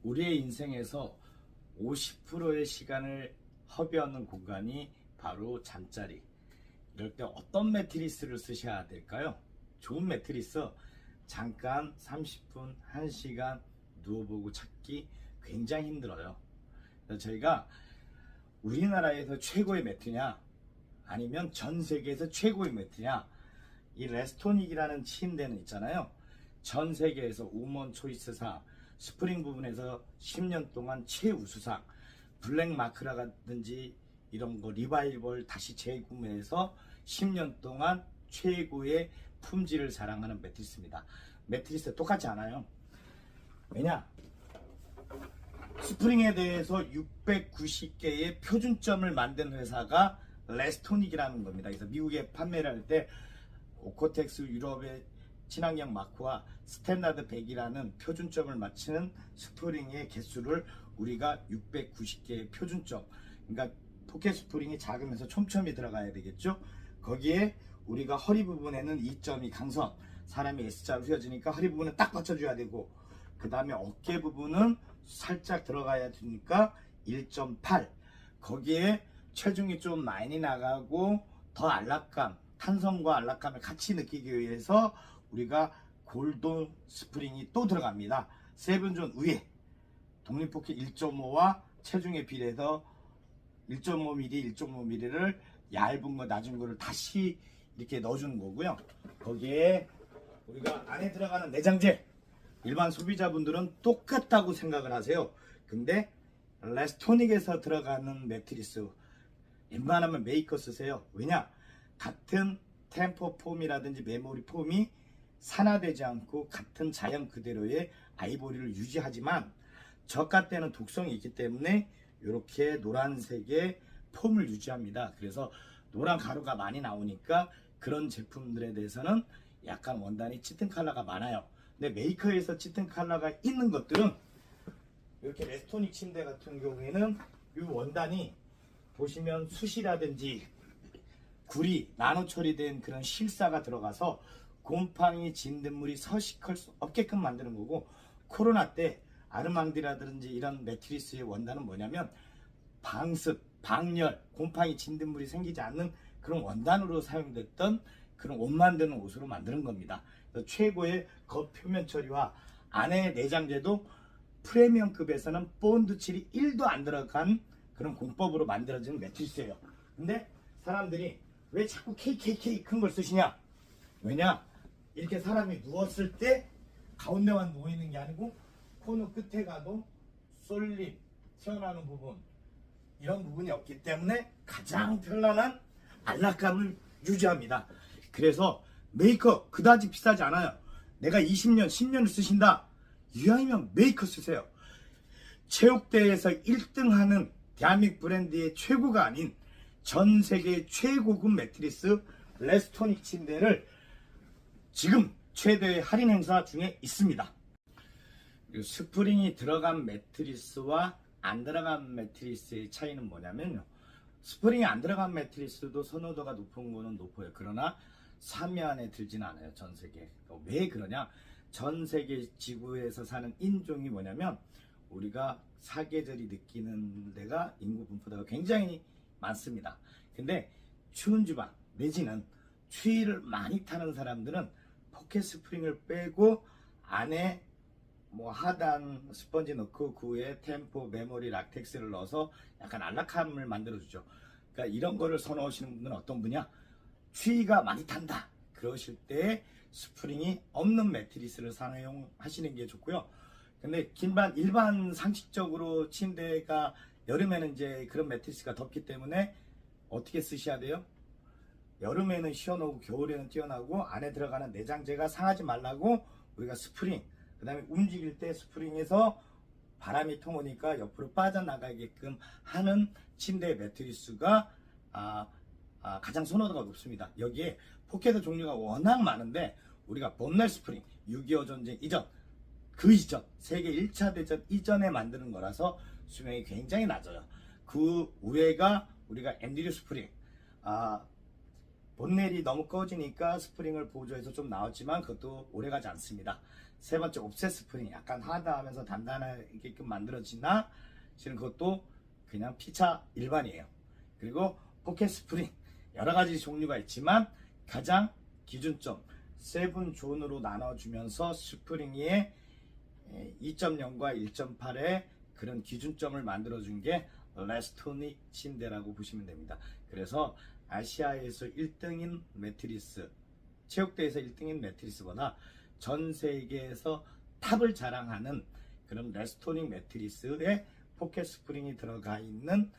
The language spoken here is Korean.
우리의 인생에서 50%의 시간을 허비하는 공간이 바로 잠자리. 이럴 때 어떤 매트리스를 쓰셔야 될까요? 좋은 매트리스 잠깐 30분, 1시간 누워보고 찾기 굉장히 힘들어요. 그래서 저희가 우리나라에서 최고의 매트냐 아니면 전 세계에서 최고의 매트냐, 이 레스토닉이라는 침대는 있잖아요. 전 세계에서 우먼 초이스상, 스프링 부분에서 10년 동안 최우수상, 블랙마크라든지 이런 거 리바이벌 다시 재구매해서 10년 동안 최고의 품질을 자랑하는 매트리스입니다. 매트리스 똑같지 않아요. 왜냐? 스프링에 대해서 690개의 표준점을 만든 회사가 레스토닉이라는 겁니다. 그래서 미국에 판매를 할 때 오코텍스 유럽의 친환경 마크와 스탠다드 100이라는 표준점을 맞추는 스프링의 개수를 우리가 690개의 표준점, 그러니까 포켓 스프링이 작으면서 촘촘히 들어가야 되겠죠. 거기에 우리가 허리 부분에는 2.2 강선, 사람이 S자로 휘어지니까 허리 부분은 딱 받쳐줘야 되고, 그 다음에 어깨 부분은 살짝 들어가야 되니까 1.8, 거기에 체중이 좀 많이 나가고 더 안락감, 탄성과 안락감을 같이 느끼기 위해서 우리가 골든 스프링이 또 들어갑니다. 세븐존 위에 독립포켓 1.5와 체중에 비례해서 1.5mm, 1.5mm를 얇은 거, 낮은 거를 다시 이렇게 넣어주는 거고요. 거기에 우리가 안에 들어가는 내장재, 일반 소비자분들은 똑같다고 생각을 하세요. 근데 레스토닉에서 들어가는 매트리스 웬만하면 메이커 쓰세요. 왜냐? 같은 템포 폼이라든지 메모리 폼이 산화되지 않고 같은 자연 그대로의 아이보리를 유지하지만 저가 때는 독성이 있기 때문에 이렇게 노란색의 폼을 유지합니다. 그래서 노란 가루가 많이 나오니까 그런 제품들에 대해서는 약간 원단이 짙은 컬러가 많아요. 근데 메이커에서 짙은 컬러가 있는 것들은 이렇게 레스토닉 침대 같은 경우에는 이 원단이 보시면 숯이라든지 구리, 나노 처리된 그런 실사가 들어가서 곰팡이, 진딧물이 서식할 수 없게끔 만드는 거고, 코로나 때 아르망디라든지 이런 매트리스의 원단은 뭐냐면 방습, 방열, 곰팡이, 진딧물이 생기지 않는 그런 원단으로 사용됐던 그런 옷 만드는 옷으로 만드는 겁니다. 최고의 겉표면 처리와 안에 내장재도 프리미엄급에서는 본드 칠이 1도 안 들어간 그런 공법으로 만들어진 매트리스예요. 근데 사람들이 왜 자꾸 KKK 큰 걸 쓰시냐? 왜냐? 이렇게 사람이 누웠을 때 가운데만 누워있는 게 아니고 코너 끝에 가도 쏠림, 튀어나오는 부분, 이런 부분이 없기 때문에 가장 편안한 안락감을 유지합니다. 그래서 메이커 그다지 비싸지 않아요. 내가 20년, 10년을 쓰신다, 이왕이면 메이커 쓰세요. 체육대회에서 1등하는 대한민국 브랜드의 최고가 아닌 전 세계 최고급 매트리스 레스토닉 침대를 지금 최대의 할인 행사 중에 있습니다. 스프링이 들어간 매트리스와 안 들어간 매트리스의 차이는 뭐냐면요, 스프링이 안 들어간 매트리스도 선호도가 높은 거는 높아요. 그러나 3위 안에 들진 않아요, 전 세계. 왜 그러냐? 전 세계 지구에서 사는 인종이 뭐냐면 우리가 사계절이 느끼는 데가 인구 분포가 굉장히 많습니다. 근데 추운 지방 내지는 추위를 많이 타는 사람들은 포켓 스프링을 빼고 안에 뭐 하단 스펀지 넣고 그 위에 템포, 메모리, 락텍스를 넣어서 약간 안락함을 만들어주죠. 그러니까 이런 거를 선호하시는 분들은 어떤 분이야? 추위가 많이 탄다, 그러실 때 스프링이 없는 매트리스를 사용하시는 게 좋고요. 근데 일반 상식적으로 침대가 여름에는 이제 그런 매트리스가 덥기 때문에 어떻게 쓰셔야 돼요? 여름에는 시원하고 겨울에는 뛰어나고 안에 들어가는 내장재가 상하지 말라고 우리가 스프링, 그 다음에 움직일 때 스프링에서 바람이 통하니까 옆으로 빠져나가게끔 하는 침대 매트리스가 가장 선호도가 높습니다. 여기에 포켓 종류가 워낙 많은데 우리가 봄날 스프링, 6.25 전쟁 이전, 그 이전, 세계 1차 대전 이전에 만드는 거라서 수명이 굉장히 낮아요. 그 위에가 우리가 앤드류 스프링, 본넬이 너무 꺼지니까 스프링을 보조해서 좀 나왔지만 그것도 오래가지 않습니다. 세 번째 옵셋 스프링, 약간 하드하면서 단단하게끔 만들어지나 지금 그것도 그냥 피차 일반이에요. 그리고 포켓 스프링 여러 가지 종류가 있지만 가장 기준점 세븐 존으로 나눠주면서 스프링의 2.0과 1.8의 그런 기준점을 만들어준 게 레스토닉 침대라고 보시면 됩니다. 그래서 아시아에서 1등인 매트리스, 체육대에서 1등인 매트리스보다 전 세계에서 탑을 자랑하는 그런 레스토닉 매트리스에 포켓 스프링이 들어가 있는